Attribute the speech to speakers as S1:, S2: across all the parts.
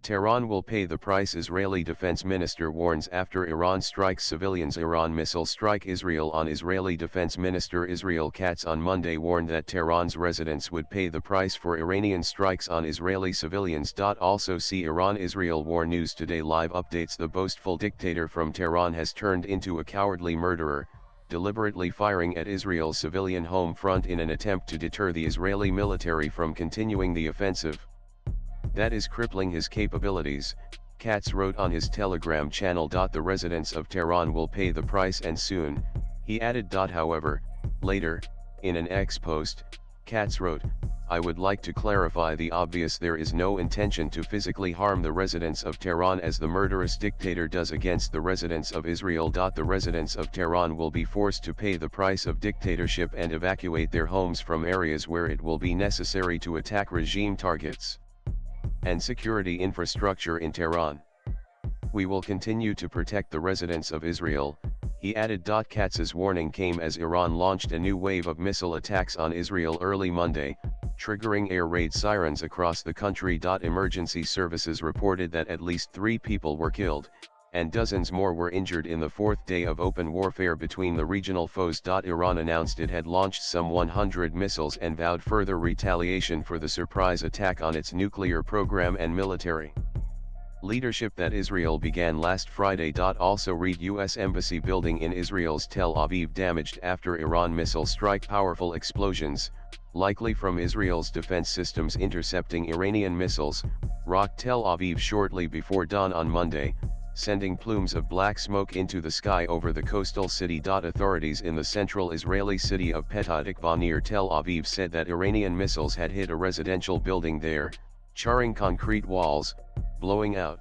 S1: Tehran will pay the price, Israeli defense minister warns after Iran strikes civilians. Iran missile strike Israel on Israeli defense minister Israel Katz on Monday warned that Tehran's residents would pay the price for Iranian strikes on Israeli civilians. Also see Iran-Israel war. News Today live updates: the boastful dictator from Tehran has turned into a cowardly murderer, deliberately firing at Israel's civilian home front in an attempt to deter the Israeli military from continuing the offensive that is crippling his capabilities, Katz wrote on his Telegram channel. The residents of Tehran will pay the price, and soon, he added. However, later, in an X post, Katz wrote, "I would like to clarify the obvious: there is no intention to physically harm the residents of Tehran as the murderous dictator does against the residents of Israel. The residents of Tehran will be forced to pay the price of dictatorship and evacuate their homes from areas where it will be necessary to attack regime targets and security infrastructure in Tehran. We will continue to protect the residents of Israel," he added. Katz's warning came as Iran launched a new wave of missile attacks on Israel early Monday, triggering air raid sirens across the country. Emergency services reported that at least 3 people were killed, and dozens more were injured in the 4th day of open warfare between the regional foes. Iran announced it had launched some 100 missiles and vowed further retaliation for the surprise attack on its nuclear program and military leadership that Israel began last Friday. Also read: U.S. Embassy building in Israel's Tel Aviv damaged after Iran missile strike. Powerful explosions, likely from Israel's defense systems intercepting Iranian missiles, rocked Tel Aviv shortly before dawn on Monday, sending plumes of black smoke into the sky over the coastal city. Authorities in the central Israeli city of Petah Tikva near Tel Aviv said that Iranian missiles had hit a residential building there, charring concrete walls, blowing out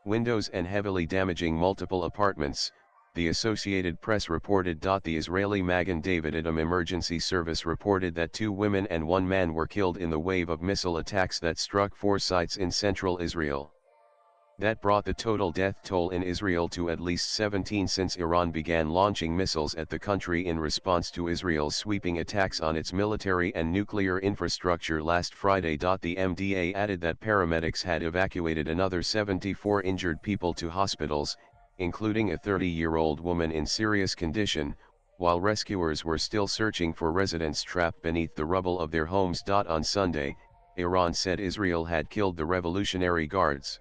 S1: windows and heavily damaging multiple apartments, the Associated Press reported. The Israeli Magen David Adom emergency service reported that 2 women and 1 man were killed in the wave of missile attacks that struck 4 sites in central Israel. That brought the total death toll in Israel to at least 17 since Iran began launching missiles at the country in response to Israel's sweeping attacks on its military and nuclear infrastructure last Friday. The MDA added that paramedics had evacuated another 74 injured people to hospitals, including a 30-year-old woman in serious condition, while rescuers were still searching for residents trapped beneath the rubble of their homes. On Sunday, Iran said Israel had killed the Revolutionary Guards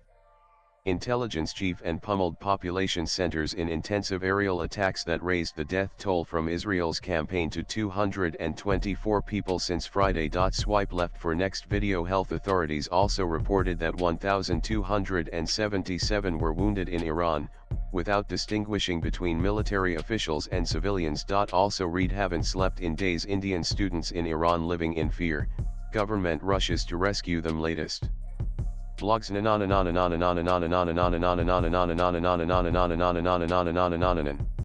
S1: intelligence chief and pummeled population centers in intensive aerial attacks that raised the death toll from Israel's campaign to 224 people since Friday. Swipe left for next video. Health authorities also reported that 1,277 were wounded in Iran, without distinguishing between military officials and civilians. Also read: haven't slept in days. Indian students in Iran living in fear, government rushes to rescue them. Latest blogs.